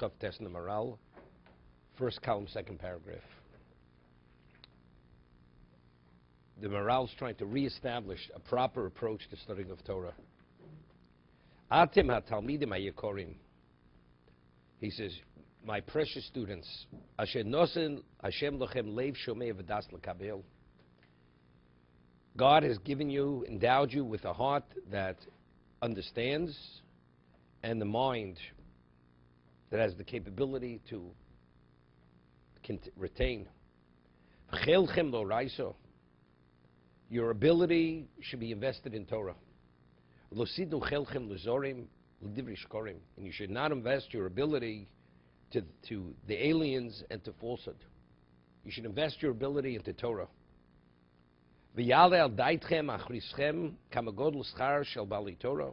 Chav Tes in the Maharal, first column, second paragraph. The Maharal is trying to reestablish a proper approach to studying of Torah. Atim ha-talmidim ha-yekorim. He says, my precious students, Asher nosen Hashem lochem leiv shomei v'das l'kabel. God has given you, endowed you with a heart that understands and the mind that has the capability to retain. V'chelchem lo raiso. Your ability should be invested in Torah. Lo sidnu chelchem lezorim l'divri shkorim. And you should not invest your ability to the aliens and to falsehood. You should invest your ability into Torah. V'yale al daitchem achrischem kamagodl schar shel bali Torah.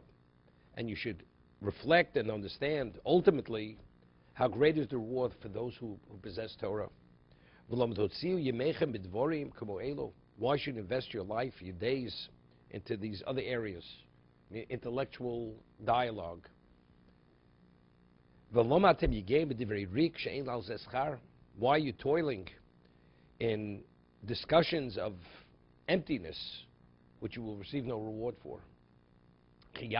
And you should reflect and understand, ultimately, how great is the reward for those who possess Torah. V'lam totziu yemechem b'dvorim kamo elo. Why should you invest your life, your days, into these other areas, intellectual dialogue? Why are you toiling in discussions of emptiness, which you will receive no reward for? He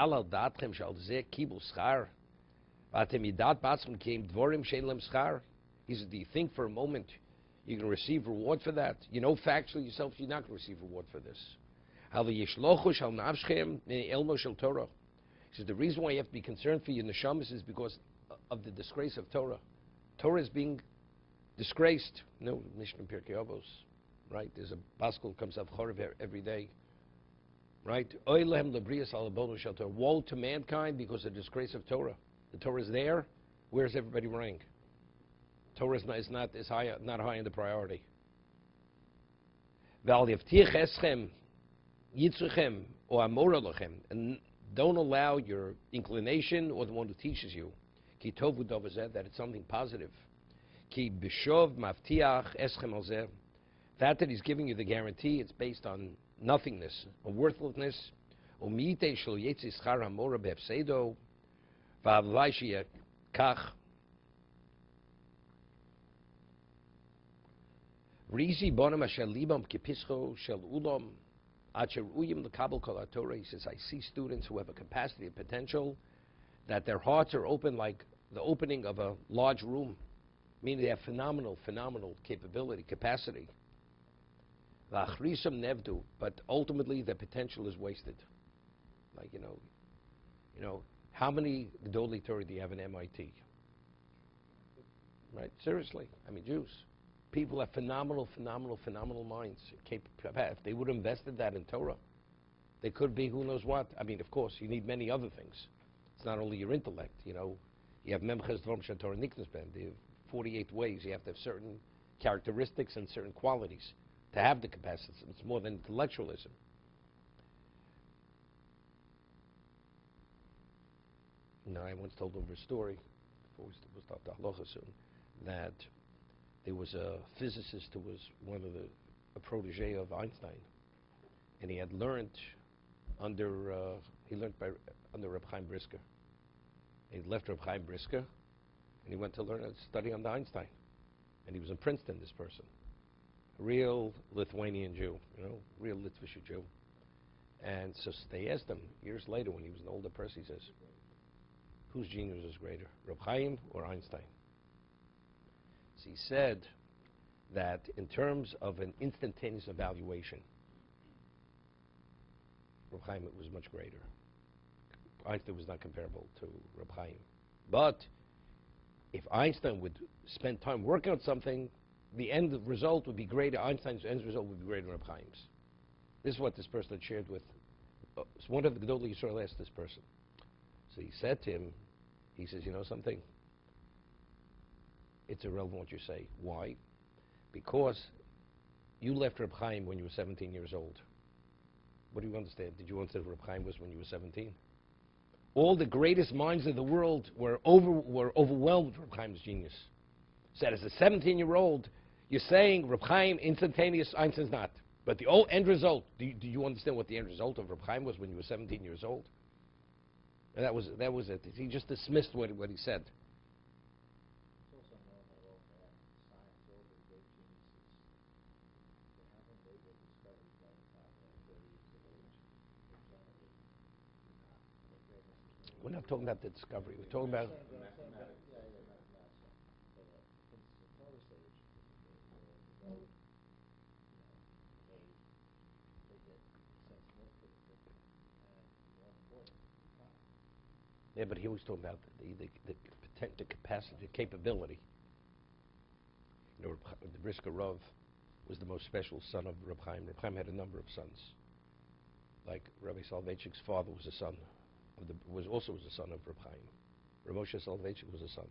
says, do you think for a moment you're going to receive reward for that? You know factually yourself you're not going to receive reward for this. He says, the reason why you have to be concerned for your neshamas is because of the disgrace of Torah. Torah is being disgraced. No, Mishnah Pirkei Avos, right? There's a baskel comes up Chorev every day, right? Woe to mankind because of the disgrace of Torah. The Torah is there. Where's everybody running? Torah is not high in the priority. And don't allow your inclination or the one who teaches you that it's something positive. That he's giving you the guarantee, it's based on nothingness, on worthlessness. He says, I see students who have a capacity and potential, that their hearts are open like the opening of a large room, meaning they have phenomenal capability, capacity. But ultimately their potential is wasted. Like, you know, how many Gedolei Torah do you have in MIT? Right? Seriously. I mean, Jews. People have phenomenal minds. If they would have invested that in Torah, they could be who knows what. I mean, of course, you need many other things. It's not only your intellect, you know. You have Memches Dvom Torah Niknesben. There are 48 ways. You have to have certain characteristics and certain qualities to have the capacity. It's more than intellectualism. Now, I once told over a story, before we'll start the halacha soon, that there was a physicist who was a protege of Einstein, and he had learned under Reb Chaim Brisker. He left Reb Chaim Brisker, and he went to learn and study under Einstein. And he was in Princeton, this person, a real Lithuanian Jew, you know, real Litvish Jew. And so they asked him years later, when he was an older person, he says, whose genius is greater, Reb Chaim or Einstein? So he said that in terms of an instantaneous evaluation, Reb Chaim was much greater. Einstein was not comparable to Reb Chaim. But if Einstein would spend time working on something, the end result would be greater. Einstein's end result would be greater than Reb Chaim's. This is what this person had shared with. One of the Gedolei Yisrael asked this person. So he said to him, he says, you know something? It's irrelevant what you say. Why? Because you left Reb Chaim when you were 17 years old. What do you understand? Did you understand what Reb Chaim was when you were 17? All the greatest minds of the world were overwhelmed with Reb Chaim's genius. So as a 17-year-old, you're saying Reb Chaim instantaneous, Einstein's not. But the end result, do you understand what the end result of Reb Chaim was when you were 17 years old? And that was it. He just dismissed what he said. also known that all that science, all the great geniuses, they haven't made their discoveries by the time they're 30 years of age. They generally do not. Their famous We're not talking about the discovery. We're talking about... mathematics. Yeah, mathematics. But for instance, the Torah sage, they're developed, they get, in a sense, more critical and more important time. Yeah, but he was talking about the capacity, the capability. You know, the Brisker Rav was the most special son of Reb Chaim. Reb Chaim had a number of sons. Like Rabbi Soloveitchik's father was a son was a son of Reb Chaim. Reb Moshe Soloveitchik was a son.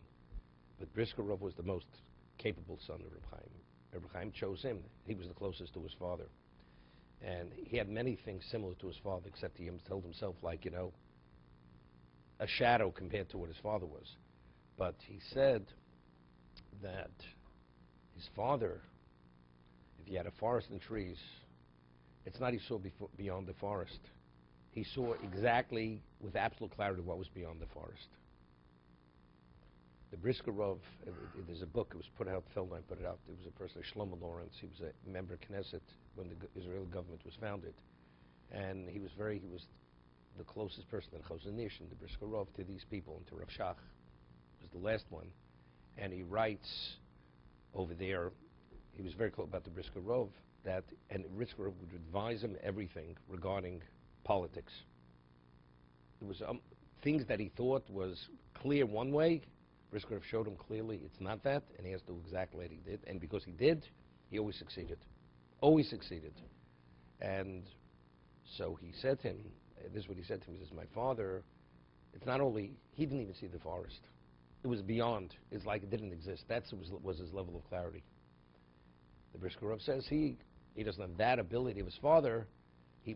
But Brisker Rav was the most capable son of Reb Chaim. Reb Chaim chose him. He was the closest to his father. And he had many things similar to his father, except he told himself, like, a shadow compared to what his father was. But he said that his father, if he had a forest and trees, it's not he saw beyond the forest. He saw exactly, with absolute clarity, what was beyond the forest. The Brisker Rav, there's a book, it was put out, Feldman put it out. It was a person, Shlomo Lawrence. He was a member of Knesset when the Israeli government was founded. And he was the closest person to Chazon Ish and the Brisker Rav, to these people, and to Rav Shach was the last one. And he writes over there, he was very close about the Brisker Rav, and Brisker Rav would advise him everything regarding politics. There was things that he thought was clear one way. Brisker Rav showed him clearly it's not that, and he has to do exactly what he did. And because he did, he always succeeded. Always succeeded. And so he said to him, this is what he said to him, he says, my father, it's not only, he didn't even see the forest. It was beyond. It's like it didn't exist. That was his level of clarity. The Brisker Rav says he doesn't have that ability of his father,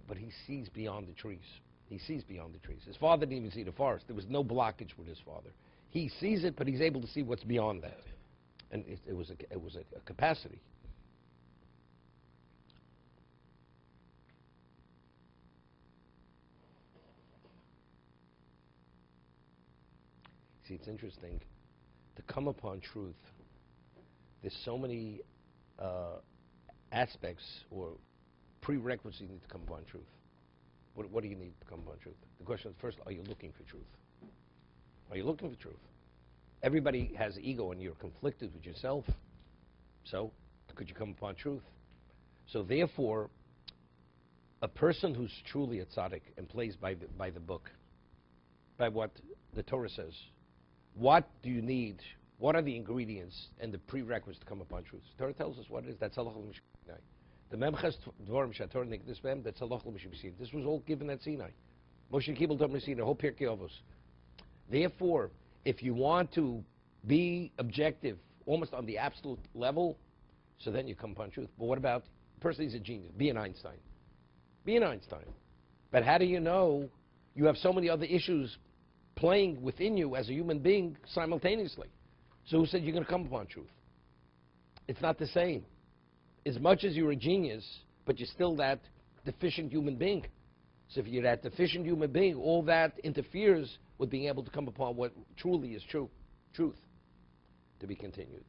but he sees beyond the trees. He sees beyond the trees. His father didn't even see the forest. There was no blockage with his father. He sees it, but he's able to see what's beyond that. And it was a capacity. See, it's interesting. To come upon truth, there's so many aspects or prerequisites you need to come upon truth. What do you need to come upon truth? The question is, first, are you looking for truth? Are you looking for truth? Everybody has ego, and you're conflicted with yourself. So, could you come upon truth? So, therefore, a person who's truly a tzaddik and plays by the book, by what the Torah says, what do you need? What are the ingredients and the prerequisites to come upon truth? The Torah tells us what it is. That's halacha l'mishpachim. The memchas dvorim shatorah nikdus b'hem. That's halacha l'mishpachim. This was all given at Sinai. Moshe Kibbel Torah Sinai, the whole Pirkei Avos. Therefore, if you want to be objective, almost on the absolute level, so then you come upon truth. But what about a person who's a genius? Be an Einstein. Be an Einstein. But how do you know you have so many other issues playing within you as a human being simultaneously? So who said you're going to come upon truth? It's not the same. As much as you're a genius, but you're still that deficient human being. So if you're that deficient human being, all that interferes with being able to come upon what truly is truth. To be continued.